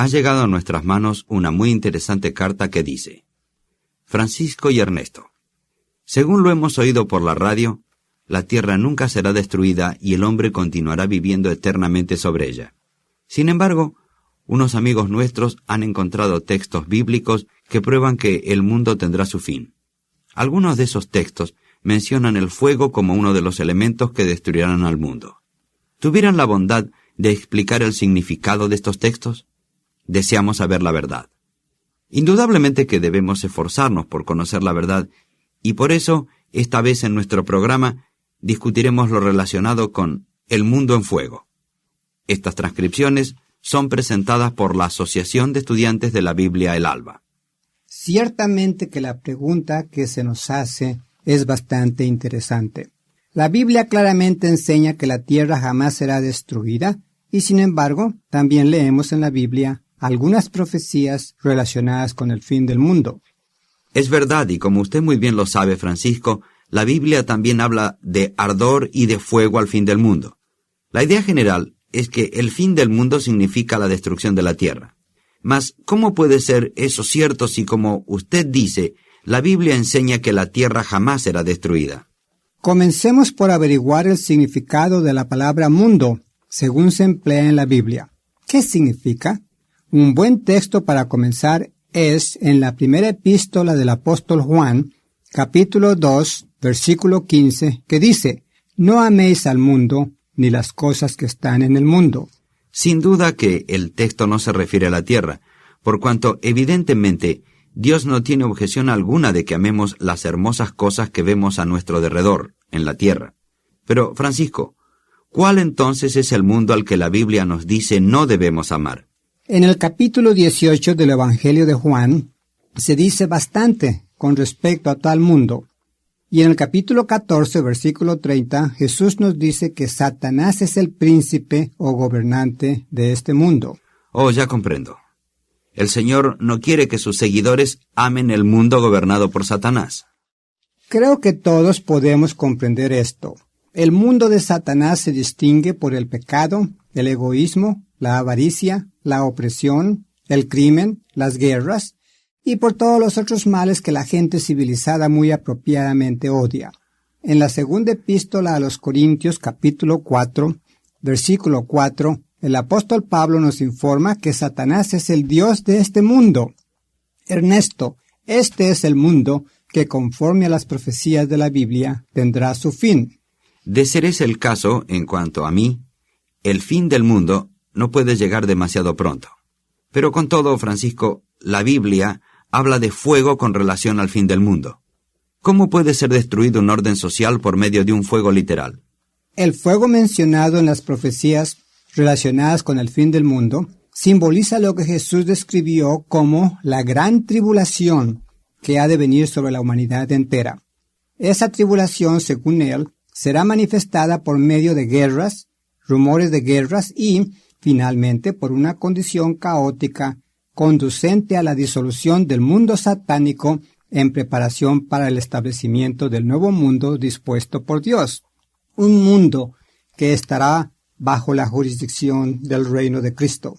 ha llegado a nuestras manos una muy interesante carta que dice: Francisco y Ernesto, según lo hemos oído por la radio, la tierra nunca será destruida y el hombre continuará viviendo eternamente sobre ella. Sin embargo, unos amigos nuestros han encontrado textos bíblicos que prueban que el mundo tendrá su fin. Algunos de esos textos mencionan el fuego como uno de los elementos que destruirán al mundo. ¿Tuvieran la bondad de explicar el significado de estos textos? Deseamos saber la verdad. Indudablemente que debemos esforzarnos por conocer la verdad, y por eso, esta vez en nuestro programa, discutiremos lo relacionado con el mundo en fuego. Estas transcripciones son presentadas por la Asociación de Estudiantes de la Biblia El Alba. Ciertamente que la pregunta que se nos hace es bastante interesante. La Biblia claramente enseña que la tierra jamás será destruida, y sin embargo, también leemos en la Biblia algunas profecías relacionadas con el fin del mundo. Es verdad, y como usted muy bien lo sabe, Francisco, la Biblia también habla de ardor y de fuego al fin del mundo. La idea general es que el fin del mundo significa la destrucción de la tierra. Mas, ¿cómo puede ser eso cierto si, como usted dice, la Biblia enseña que la tierra jamás será destruida? Comencemos por averiguar el significado de la palabra mundo, según se emplea en la Biblia. ¿Qué significa? Un buen texto para comenzar es en la primera epístola del apóstol Juan, capítulo 2, versículo 15, que dice: No améis al mundo, ni las cosas que están en el mundo. Sin duda que el texto no se refiere a la tierra, por cuanto evidentemente Dios no tiene objeción alguna de que amemos las hermosas cosas que vemos a nuestro derredor, en la tierra. Pero, Francisco, ¿cuál entonces es el mundo al que la Biblia nos dice no debemos amar? En el capítulo 18 del Evangelio de Juan se dice bastante con respecto a tal mundo. Y en el capítulo 14, versículo 30, Jesús nos dice que Satanás es el príncipe o gobernante de este mundo. Oh, ya comprendo. El Señor no quiere que sus seguidores amen el mundo gobernado por Satanás. Creo que todos podemos comprender esto. El mundo de Satanás se distingue por el pecado, el egoísmo, la avaricia, la opresión, el crimen, las guerras, y por todos los otros males que la gente civilizada muy apropiadamente odia. En la segunda epístola a los Corintios, capítulo 4, versículo 4, el apóstol Pablo nos informa que Satanás es el Dios de este mundo. Ernesto, este es el mundo que, conforme a las profecías de la Biblia, tendrá su fin. De ser ese el caso, en cuanto a mí, el fin del mundo no puede llegar demasiado pronto. Pero con todo, Francisco, la Biblia habla de fuego con relación al fin del mundo. ¿Cómo puede ser destruido un orden social por medio de un fuego literal? El fuego mencionado en las profecías relacionadas con el fin del mundo simboliza lo que Jesús describió como la gran tribulación que ha de venir sobre la humanidad entera. Esa tribulación, según él, será manifestada por medio de guerras, rumores de guerras y, finalmente, por una condición caótica conducente a la disolución del mundo satánico en preparación para el establecimiento del nuevo mundo dispuesto por Dios. Un mundo que estará bajo la jurisdicción del reino de Cristo.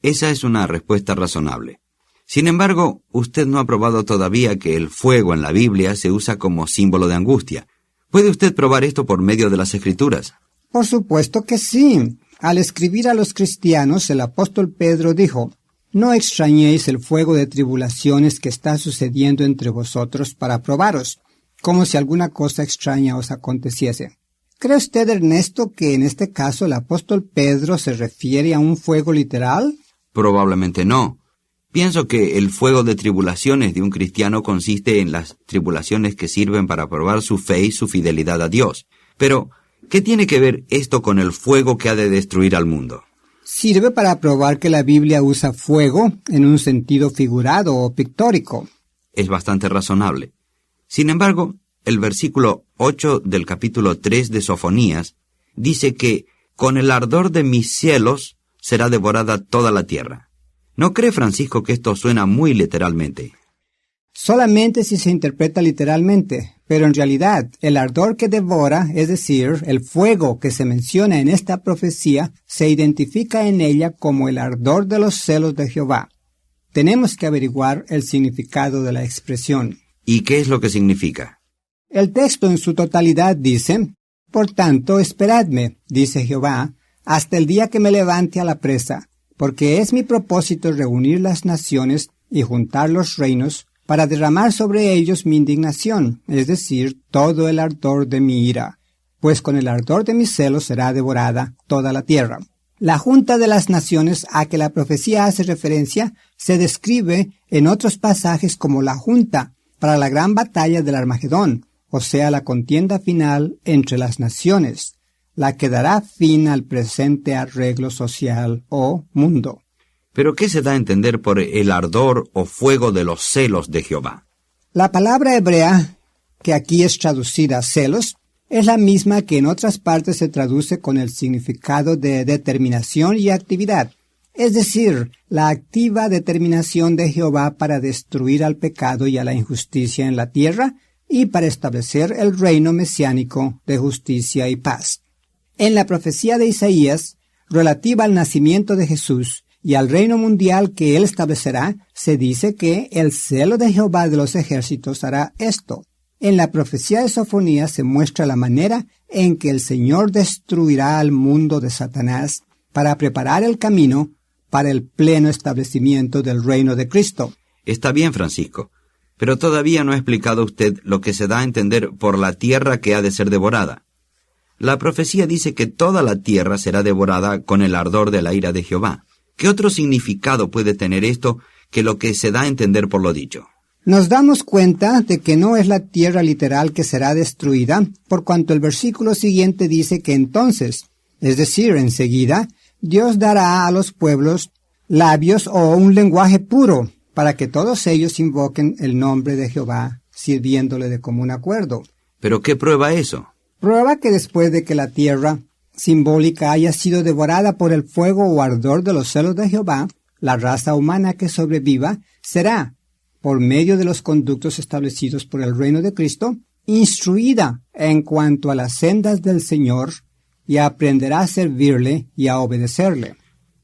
Esa es una respuesta razonable. Sin embargo, usted no ha probado todavía que el fuego en la Biblia se usa como símbolo de angustia. ¿Puede usted probar esto por medio de las Escrituras? Por supuesto que sí. Al escribir a los cristianos, el apóstol Pedro dijo: No extrañéis el fuego de tribulaciones que está sucediendo entre vosotros para probaros, como si alguna cosa extraña os aconteciese. ¿Cree usted, Ernesto, que en este caso el apóstol Pedro se refiere a un fuego literal? Probablemente no. Pienso que el fuego de tribulaciones de un cristiano consiste en las tribulaciones que sirven para probar su fe y su fidelidad a Dios. Pero, ¿qué tiene que ver esto con el fuego que ha de destruir al mundo? Sirve para probar que la Biblia usa fuego en un sentido figurado o pictórico. Es bastante razonable. Sin embargo, el versículo 8 del capítulo 3 de Sofonías dice que con el ardor de mis cielos será devorada toda la tierra. ¿No cree, Francisco, que esto suena muy literalmente? Solamente si se interpreta literalmente, Pero en realidad, el ardor que devora, es decir, el fuego que se menciona en esta profecía, se identifica en ella como el ardor de los celos de Jehová. Tenemos que averiguar el significado de la expresión. ¿Y qué es lo que significa? El texto en su totalidad dice: Por tanto, esperadme, dice Jehová, hasta el día que me levante a la presa, porque es mi propósito reunir las naciones y juntar los reinos, para derramar sobre ellos mi indignación, es decir, todo el ardor de mi ira, pues con el ardor de mis celos será devorada toda la tierra. La junta de las naciones a que la profecía hace referencia se describe en otros pasajes como la junta para la gran batalla del Armagedón, o sea, la contienda final entre las naciones, la que dará fin al presente arreglo social o mundo. ¿Pero qué se da a entender por el ardor o fuego de los celos de Jehová? La palabra hebrea, que aquí es traducida celos, es la misma que en otras partes se traduce con el significado de determinación y actividad, es decir, la activa determinación de Jehová para destruir al pecado y a la injusticia en la tierra y para establecer el reino mesiánico de justicia y paz. En la profecía de Isaías, relativa al nacimiento de Jesús y al reino mundial que él establecerá, se dice que el celo de Jehová de los ejércitos hará esto. En la profecía de Sofonías se muestra la manera en que el Señor destruirá al mundo de Satanás para preparar el camino para el pleno establecimiento del reino de Cristo. Está bien, Francisco, pero todavía no ha explicado usted lo que se da a entender por la tierra que ha de ser devorada. La profecía dice que toda la tierra será devorada con el ardor de la ira de Jehová. ¿Qué otro significado puede tener esto que lo que se da a entender por lo dicho? Nos damos cuenta de que no es la tierra literal que será destruida, por cuanto el versículo siguiente dice que entonces, es decir, enseguida, Dios dará a los pueblos labios o un lenguaje puro, para que todos ellos invoquen el nombre de Jehová, sirviéndole de común acuerdo. ¿Pero qué prueba eso? Prueba que después de que la tierra simbólica haya sido devorada por el fuego o ardor de los celos de Jehová, la raza humana que sobreviva será, por medio de los conductos establecidos por el reino de Cristo, instruida en cuanto a las sendas del Señor y aprenderá a servirle y a obedecerle.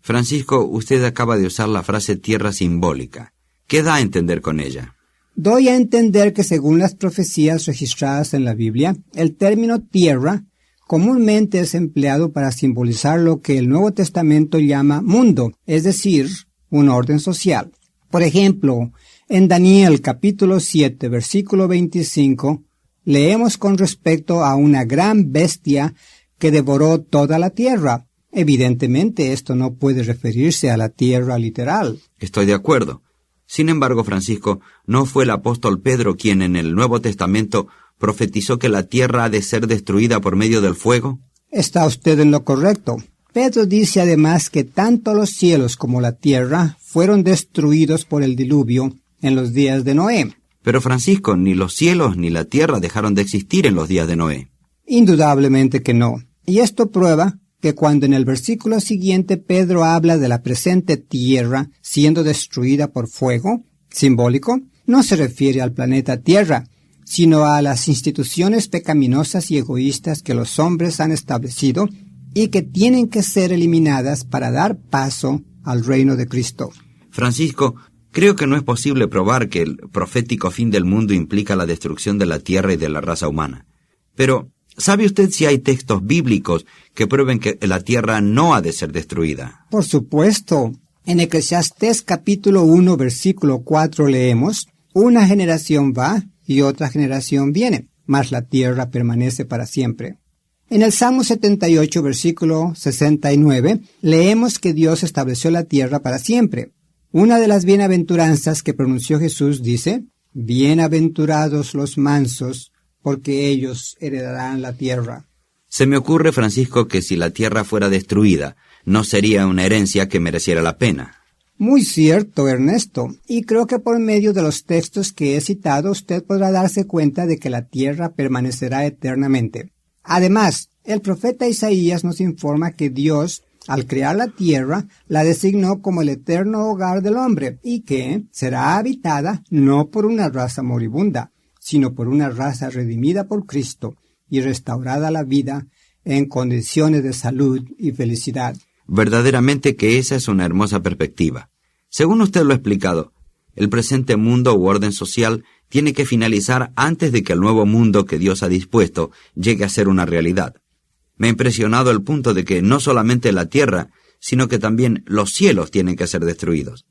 Francisco, usted acaba de usar la frase tierra simbólica. ¿Qué da a entender con ella? Doy a entender que según las profecías registradas en la Biblia, el término tierra comúnmente es empleado para simbolizar lo que el Nuevo Testamento llama mundo, es decir, un orden social. Por ejemplo, en Daniel capítulo 7, versículo 25, leemos con respecto a una gran bestia que devoró toda la tierra. Evidentemente, esto no puede referirse a la tierra literal. Estoy de acuerdo. Sin embargo, Francisco, ¿no fue el apóstol Pedro quien en el Nuevo Testamento profetizó que la tierra ha de ser destruida por medio del fuego? Está usted en lo correcto. Pedro dice además que tanto los cielos como la tierra fueron destruidos por el diluvio en los días de Noé. Pero Francisco, ni los cielos ni la tierra dejaron de existir en los días de Noé. Indudablemente que no. Y esto prueba que cuando en el versículo siguiente Pedro habla de la presente tierra siendo destruida por fuego, simbólico, no se refiere al planeta Tierra, sino a las instituciones pecaminosas y egoístas que los hombres han establecido y que tienen que ser eliminadas para dar paso al reino de Cristo. Francisco, creo que no es posible probar que el profético fin del mundo implica la destrucción de la tierra y de la raza humana. Pero, ¿sabe usted si hay textos bíblicos que prueben que la tierra no ha de ser destruida? Por supuesto. En Eclesiastés capítulo 1, versículo 4 leemos: Una generación va y otra generación viene, mas la tierra permanece para siempre. En el Salmo 78, versículo 69, leemos que Dios estableció la tierra para siempre. Una de las bienaventuranzas que pronunció Jesús dice: Bienaventurados los mansos, porque ellos heredarán la tierra. Se me ocurre, Francisco, que si la tierra fuera destruida, no sería una herencia que mereciera la pena. Muy cierto, Ernesto, y creo que por medio de los textos que he citado usted podrá darse cuenta de que la tierra permanecerá eternamente. Además, el profeta Isaías nos informa que Dios, al crear la tierra, la designó como el eterno hogar del hombre y que será habitada no por una raza moribunda, sino por una raza redimida por Cristo y restaurada a la vida en condiciones de salud y felicidad. Verdaderamente que esa es una hermosa perspectiva. Según usted lo ha explicado, el presente mundo u orden social tiene que finalizar antes de que el nuevo mundo que Dios ha dispuesto llegue a ser una realidad. Me ha impresionado el punto de que no solamente la tierra, sino que también los cielos tienen que ser destruidos.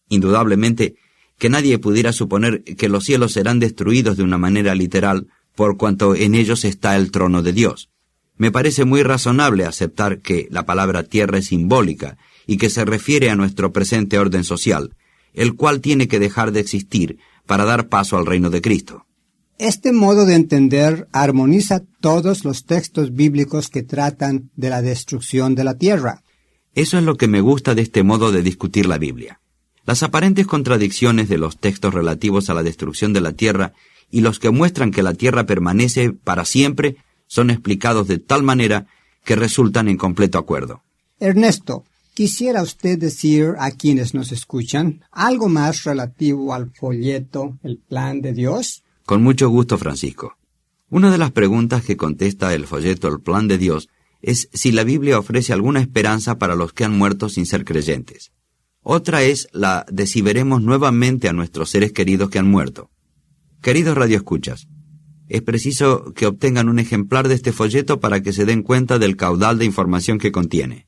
Indudablemente que nadie pudiera suponer que los cielos serán destruidos de una manera literal, por cuanto en ellos está el trono de Dios. Me parece muy razonable aceptar que la palabra tierra es simbólica y que se refiere a nuestro presente orden social, el cual tiene que dejar de existir para dar paso al reino de Cristo. Este modo de entender armoniza todos los textos bíblicos que tratan de la destrucción de la tierra. Eso es lo que me gusta de este modo de discutir la Biblia. Las aparentes contradicciones de los textos relativos a la destrucción de la tierra y los que muestran que la tierra permanece para siempre son explicados de tal manera que resultan en completo acuerdo. Ernesto, ¿quisiera usted decir a quienes nos escuchan algo más relativo al folleto El Plan de Dios? Con mucho gusto, Francisco. Una de las preguntas que contesta el folleto El Plan de Dios es si la Biblia ofrece alguna esperanza para los que han muerto sin ser creyentes. Otra es la de si veremos nuevamente a nuestros seres queridos que han muerto. Queridos radioescuchas, es preciso que obtengan un ejemplar de este folleto para que se den cuenta del caudal de información que contiene.